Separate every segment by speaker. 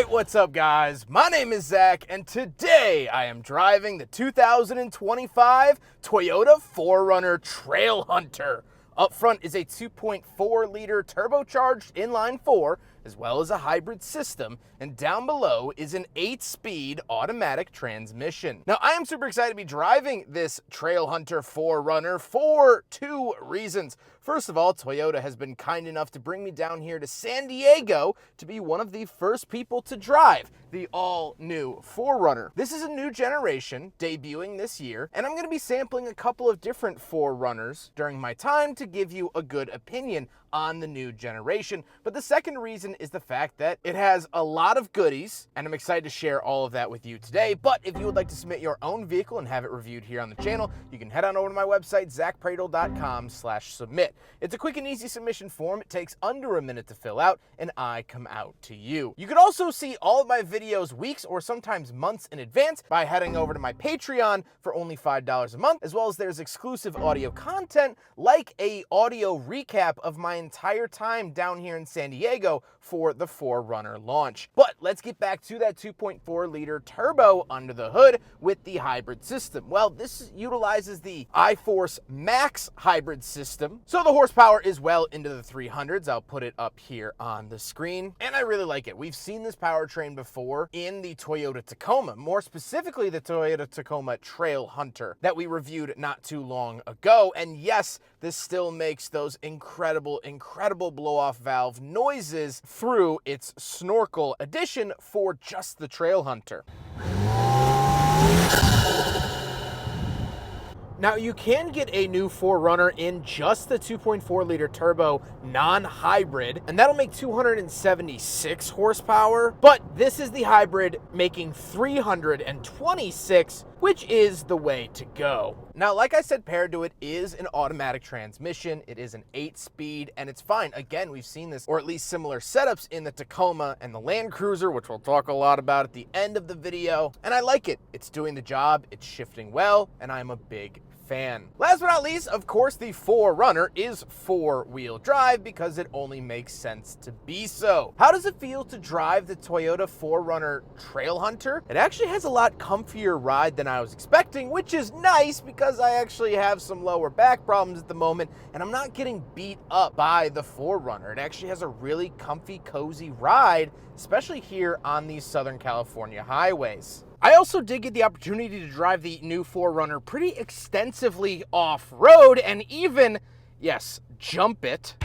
Speaker 1: Alright, what's up guys? My name is Zach, and today I am driving the 2025 Toyota 4Runner Trailhunter. Up front is a 2.4 liter turbocharged inline 4, as well as a hybrid system, and down below is an 8-speed automatic transmission. Now, I am super excited to be driving this Trailhunter 4Runner for two reasons. First of all, Toyota has been kind enough to bring me down here to San Diego to be one of the first people to drive the all-new 4Runner. This is a new generation debuting this year, and I'm going to be sampling a couple of different 4Runners during my time to give you a good opinion on the new generation. But the second reason is the fact that it has a lot of goodies, and I'm excited to share all of that with you today. But if you would like to submit your own vehicle and have it reviewed here on the channel, you can head on over to my website, zackpradel.com/submit. It's a quick and easy submission form. It takes under a minute to fill out, and I come out to you. You can also see all of my videos weeks or sometimes months in advance by heading over to my Patreon for only $5 a month, as well as there's exclusive audio content like a audio recap of my entire time down here in San Diego for the 4Runner launch. But let's get back to that 2.4 liter turbo under the hood with the hybrid system. Well, this utilizes the iForce Max hybrid system, so the horsepower is well into the 300s. I'll put it up here on the screen, and I really like it. We've seen this powertrain before in the Toyota Tacoma, more specifically the Toyota Tacoma Trailhunter that we reviewed not too long ago. And yes, this still makes those incredible blow-off valve noises through its snorkel addition for just the Trailhunter. Now, you can get a new 4Runner in just the 2.4 liter turbo non-hybrid, and that'll make 276 horsepower, but this is the hybrid making 326, which is the way to go. Now, like I said, paired to it is an automatic transmission. It is an 8-speed, and it's fine. Again, we've seen this, or at least similar setups in the Tacoma and the Land Cruiser, which we'll talk a lot about at the end of the video, and I like it. It's doing the job, it's shifting well, and I'm a big fan. Last but not least, of course, the 4Runner is 4-wheel drive because it only makes sense to be so. How does it feel to drive the Toyota 4Runner Trailhunter? It actually has a lot comfier ride than I was expecting, which is nice because I actually have some lower back problems at the moment, and I'm not getting beat up by the 4Runner. It actually has a really comfy, cozy ride, especially here on these Southern California highways. I also did get the opportunity to drive the new 4Runner pretty extensively off-road and even, yes, jump it.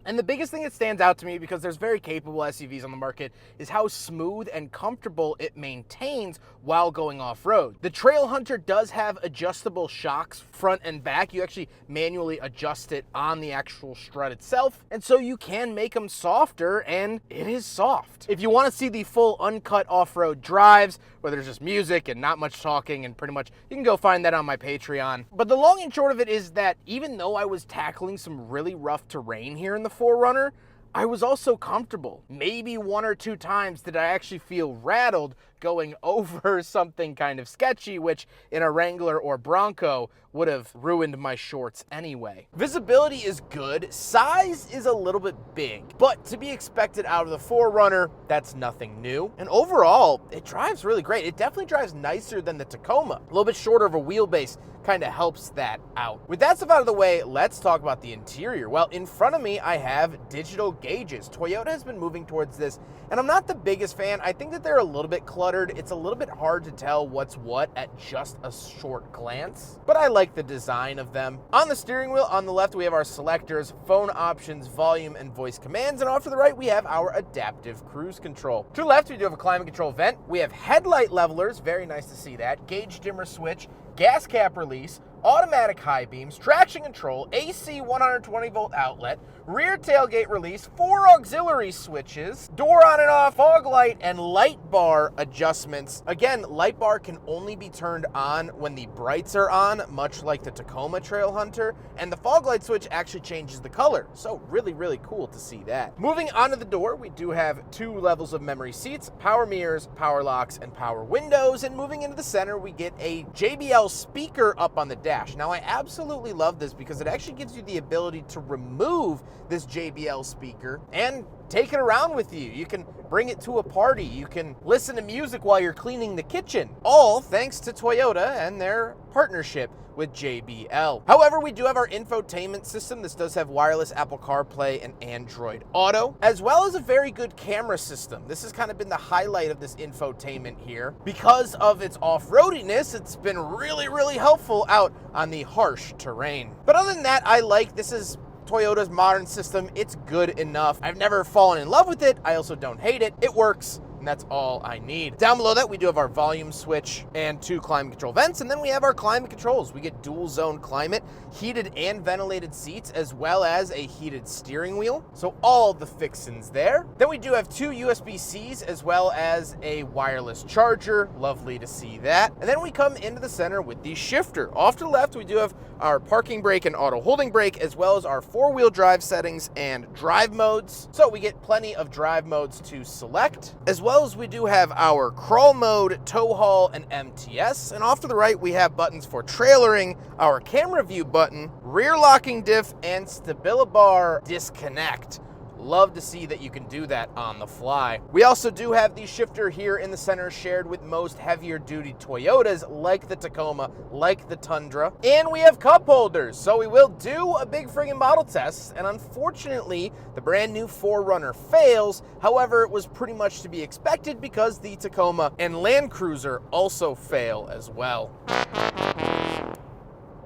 Speaker 1: And the biggest thing that stands out to me, because there's very capable SUVs on the market, is how smooth and comfortable it maintains while going off-road. The Trailhunter does have adjustable shocks front and back. You actually manually adjust it on the actual strut itself, and so you can make them softer, and it is soft. If you want to see the full uncut off-road drives, where there's just music and not much talking, and pretty much you can go find that on my Patreon. But the long and short of it is that even though I was tackling some really rough terrain here in the 4Runner, I was also comfortable. Maybe one or two times did I actually feel rattled going over something kind of sketchy, which in a Wrangler or Bronco would have ruined my shorts anyway. Visibility is good. Size is a little bit big, but to be expected out of the 4Runner, that's nothing new. And overall, it drives really great. It definitely drives nicer than the Tacoma. A little bit shorter of a wheelbase kind of helps that out. With that stuff out of the way, let's talk about the interior. Well, in front of me, I have digital gauges. Toyota has been moving towards this, and I'm not the biggest fan. I think that they're a little bit cluttered. It's a little bit hard to tell what's what at just a short glance, but I like the design of them. On the steering wheel, on the left, we have our selectors, phone options, volume, and voice commands, and off to the right, we have our adaptive cruise control. To the left, we do have a climate control vent. We have headlight levelers, very nice to see that, gauge dimmer switch, gas cap release, automatic high beams, traction control, AC 120 volt outlet, rear tailgate release, 4 auxiliary switches, door on and off, fog light, and light bar adjustments. Again, light bar can only be turned on when the brights are on, much like the Tacoma Trailhunter, and the fog light switch actually changes the color. So really, really cool to see that. Moving onto the door, we do have 2 levels of memory seats, power mirrors, power locks, and power windows. And moving into the center, we get a JBL speaker up on the dash. Now, I absolutely love this because it actually gives you the ability to remove this JBL speaker and take it around with you. You can bring it to a party. You can listen to music while you're cleaning the kitchen, all thanks to Toyota and their partnership with JBL. However, we do have our infotainment system. This does have wireless Apple CarPlay and Android Auto, as well as a very good camera system. This has kind of been the highlight of this infotainment here. Because of its off-roadiness, it's been really, really helpful out on the harsh terrain. But other than that, this is Toyota's modern system. It's good enough. I've never fallen in love with it. I also don't hate it. It works, and that's all I need. Down below that, we do have our volume switch and 2 climate control vents, and then we have our climate controls. We get dual zone climate, heated and ventilated seats, as well as a heated steering wheel. So all the fixins there. Then we do have 2 USB-Cs as well as a wireless charger. Lovely to see that. And then we come into the center with the shifter. Off to the left, we do have our parking brake and auto holding brake, as well as our 4-wheel drive settings and drive modes. So we get plenty of drive modes to select, as well as we do have our crawl mode, tow haul, and MTS. And off to the right, we have buttons for trailering, our camera view button, rear locking diff, and stabilibar disconnect. Love to see that you can do that on the fly. We also do have the shifter here in the center, shared with most heavier duty Toyotas like the Tacoma, like the Tundra. And we have cup holders, so we will do a big friggin' model test. And unfortunately, the brand new 4Runner fails. However, it was pretty much to be expected because the Tacoma and Land Cruiser also fail as well.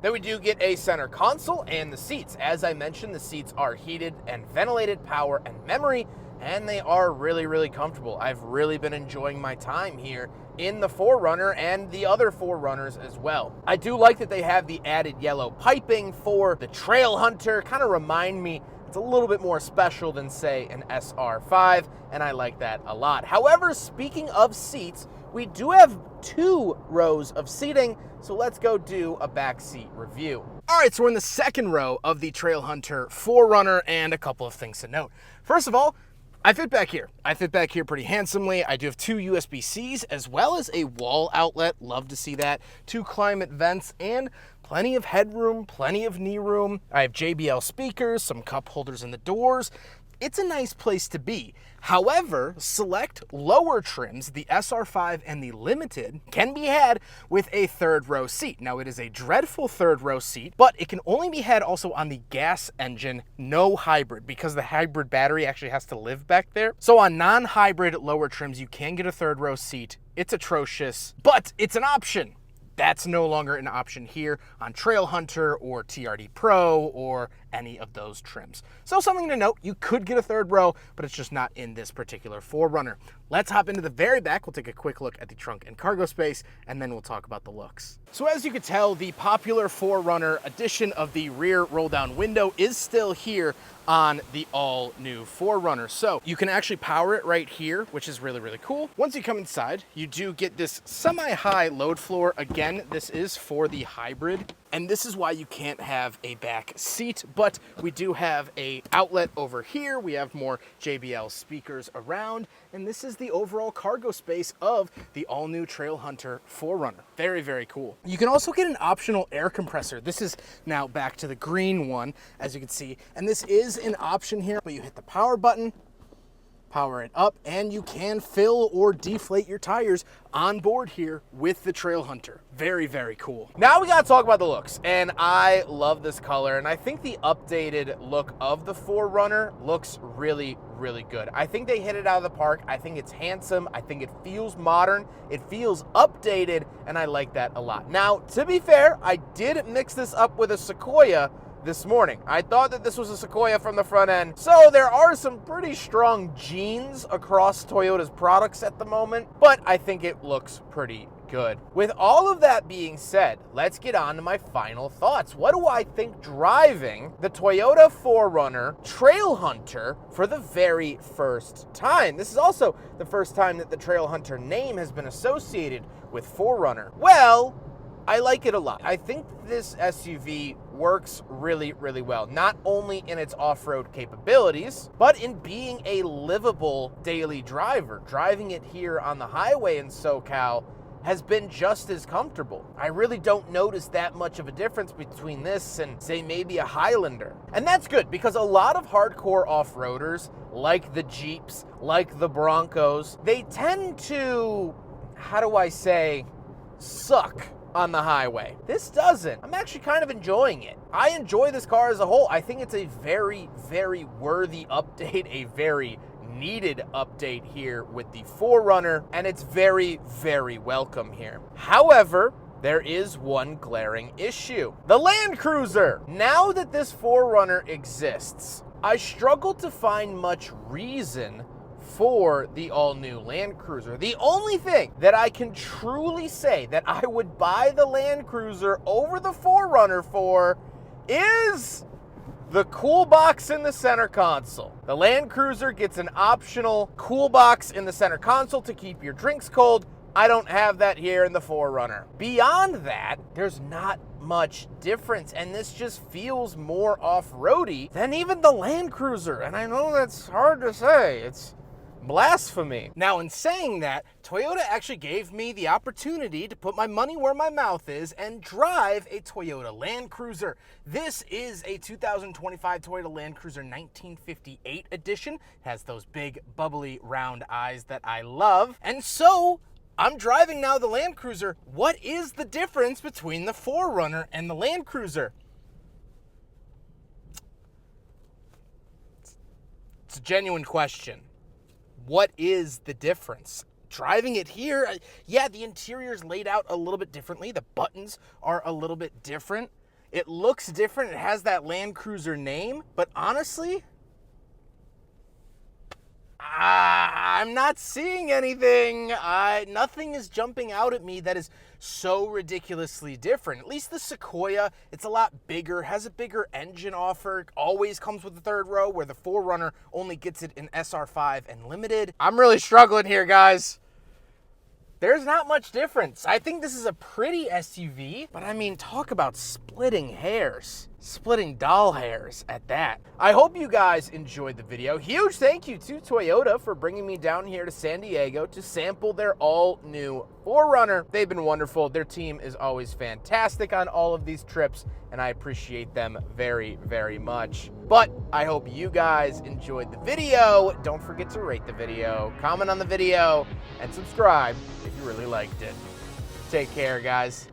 Speaker 1: Then we do get a center console and the seats. As I mentioned, the seats are heated and ventilated, power and memory, and they are really, really comfortable. I've really been enjoying my time here in the 4Runner and the other 4Runners as well. I do like that they have the added yellow piping for the Trailhunter. Kind of remind me it's a little bit more special than, say, an SR5, and I like that a lot. However, speaking of seats, we do have 2 rows of seating, so let's go do a back seat review. All right, so we're in the second row of the Trailhunter 4Runner, and a couple of things to note. First of all, I fit back here. I fit back here pretty handsomely. I do have 2 USB-Cs as well as a wall outlet. Love to see that. 2 climate vents and plenty of headroom, plenty of knee room. I have JBL speakers, some cup holders in the doors. It's a nice place to be. However, select lower trims, the SR5 and the Limited, can be had with a 3rd row seat. Now, it is a dreadful 3rd row seat, but it can only be had also on the gas engine, no hybrid, because the hybrid battery actually has to live back there. So on non-hybrid lower trims, you can get a 3rd row seat. It's atrocious, but it's an option. That's no longer an option here on Trailhunter or TRD Pro or any of those trims. So something to note, you could get a 3rd row, but it's just not in this particular 4Runner. Let's hop into the very back. We'll take a quick look at the trunk and cargo space, and then we'll talk about the looks. So as you can tell, the popular 4Runner addition of the rear roll-down window is still here on the all-new 4Runner. So you can actually power it right here, which is really, really cool. Once you come inside, you do get this semi-high load floor. Again, this is for the hybrid, and this is why you can't have a back seat, but we do have a outlet over here. We have more JBL speakers around, and this is the overall cargo space of the all-new Trailhunter 4Runner. Very, very cool. You can also get an optional air compressor. This is now back to the green one, as you can see, and this is an option here, but you hit the power button, power it up, and you can fill or deflate your tires on board here with the Trailhunter. Very, very cool. Now we gotta talk about the looks, and I love this color, and I think the updated look of the 4Runner looks really, really good. I think they hit it out of the park. I think it's handsome. I think it feels modern. It feels updated, and I like that a lot. Now, to be fair, I did mix this up with a Sequoia this morning. I thought that this was a Sequoia from the front end. So there are some pretty strong genes across Toyota's products at the moment, but I think it looks pretty good. With all of that being said, let's get on to my final thoughts. What do I think driving the Toyota 4Runner Trailhunter for the very first time? This is also the first time that the Trailhunter name has been associated with 4Runner. Well, I like it a lot. I think this SUV works really, really well, not only in its off-road capabilities, but in being a livable daily driver. Driving it here on the highway in SoCal has been just as comfortable. I really don't notice that much of a difference between this and, say, maybe a Highlander. And that's good, because a lot of hardcore off-roaders, like the Jeeps, like the Broncos, they tend to, how do I say, suck on the highway. This doesn't. I'm actually kind of enjoying it. I enjoy this car as a whole. I think it's a very, very worthy update, a very needed update here with the 4Runner, and it's very, very welcome here. However, there is one glaring issue. The Land Cruiser. Now that this 4Runner exists, I struggle to find much reason for the all-new Land Cruiser. The only thing that I can truly say that I would buy the Land Cruiser over the 4Runner for is the cool box in the center console. The Land Cruiser gets an optional cool box in the center console to keep your drinks cold. I don't have that here in the 4Runner. Beyond that, there's not much difference, and this just feels more off-roady than even the Land Cruiser. And I know that's hard to say. It's blasphemy. Now, in saying that, Toyota actually gave me the opportunity to put my money where my mouth is and drive a Toyota Land Cruiser. This is a 2025 Toyota Land Cruiser 1958 edition. It has those big, bubbly, round eyes that I love. And so, I'm driving now the Land Cruiser. What is the difference between the 4Runner and the Land Cruiser? It's a genuine question. What is the difference? Driving it here, yeah, the interior's laid out a little bit differently. The buttons are a little bit different. It looks different. It has that Land Cruiser name, but honestly, I'm not seeing anything. Nothing is jumping out at me that is so ridiculously different. At least the Sequoia, it's a lot bigger, has a bigger engine offer, always comes with the third row, where the 4Runner only gets it in SR5 and Limited. I'm really struggling here, guys. There's not much difference. I think this is a pretty SUV, but I mean, talk about splitting hairs. Splitting doll hairs at that. I hope you guys enjoyed the video. Huge thank you to Toyota for bringing me down here to San Diego to sample their all-new 4Runner. They've been wonderful. Their team is always fantastic on all of these trips, and I appreciate them very, very much. But I hope you guys enjoyed the video. Don't forget to rate the video, comment on the video, and subscribe if you really liked it. Take care, guys.